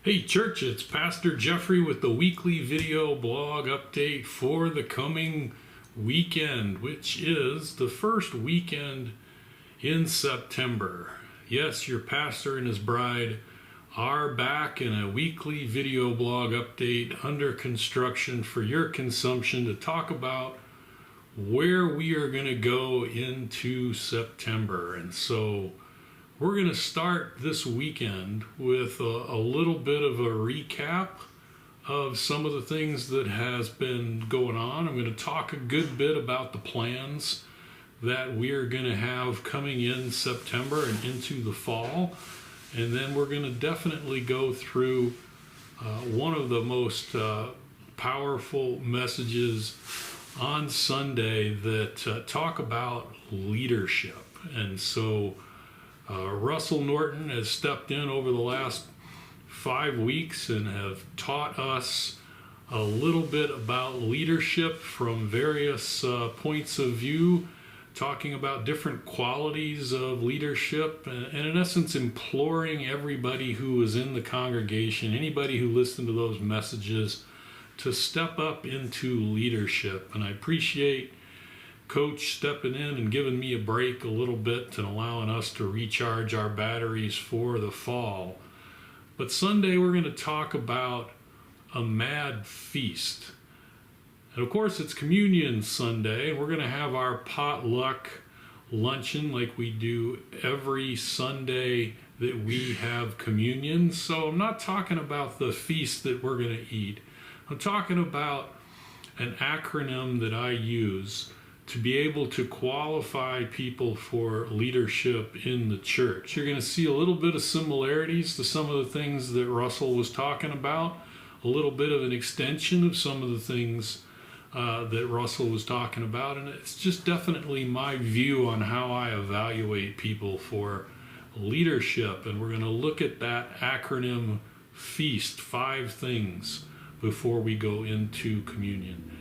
Hey church, it's Pastor Geoffrey with the weekly video blog update for the coming weekend, which is the first weekend in September. Yes, your pastor and his bride are back in a weekly video blog update under construction for your consumption to talk about where we are going to go into September. And so we're going to start this weekend with a little bit of a recap of some of the things that has been going on. I'm going to talk a good bit about the plans that we are going to have coming in September and into the fall. And then we're going to definitely go through one of the most powerful messages on Sunday that talk about leadership. And so Russell Norton has stepped in over the last 5 weeks and have taught us a little bit about leadership from various points of view, talking about different qualities of leadership, and in essence imploring everybody who is in the congregation, anybody who listened to those messages, to step up into leadership. And I appreciate Coach stepping in and giving me a break a little bit and allowing us to recharge our batteries for the fall. But Sunday we're going to talk about a mad feast. And of course it's Communion Sunday. We're going to have our potluck luncheon like we do every Sunday that we have communion. So I'm not talking about the feast that we're going to eat. I'm talking about an acronym that I use to be able to qualify people for leadership in the church. You're going to see a little bit of similarities to some of the things that Russell was talking about, a little bit of an extension of some of the things that Russell was talking about, and it's just definitely my view on how I evaluate people for leadership. And we're going to look at that acronym FEAST, 5 things, before we go into communion.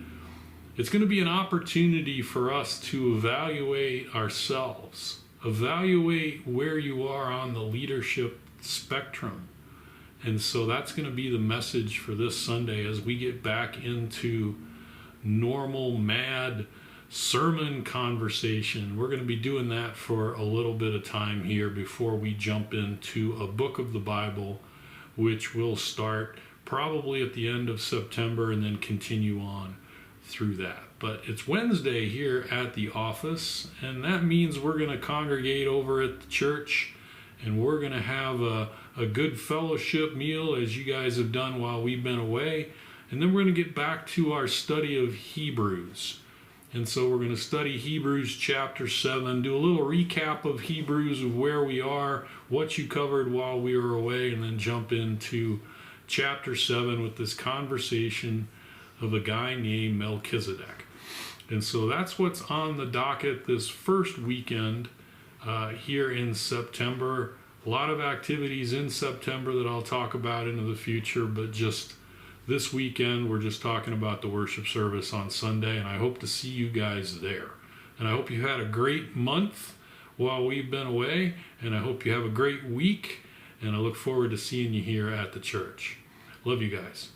It's going to be an opportunity for us to evaluate ourselves, evaluate where you are on the leadership spectrum. And so that's going to be the message for this Sunday as we get back into normal, mad sermon conversation. We're going to be doing that for a little bit of time here before we jump into a book of the Bible, which will start probably at the end of September and then continue on through that. But it's Wednesday here at the office, and that means we're going to congregate over at the church, and we're going to have a good fellowship meal as you guys have done while we've been away. And then we're going to get back to our study of Hebrews. And so we're going to study Hebrews chapter 7, do a little recap of Hebrews, of where we are, what you covered while we were away, and then jump into chapter 7 with this conversation of a guy named Melchizedek. And so that's what's on the docket this first weekend here in September. A lot of activities in September that I'll talk about into the future, but just this weekend we're just talking about the worship service on Sunday, and I hope to see you guys there. And I hope you had a great month while we've been away, and I hope you have a great week, and I look forward to seeing you here at the church. Love you guys.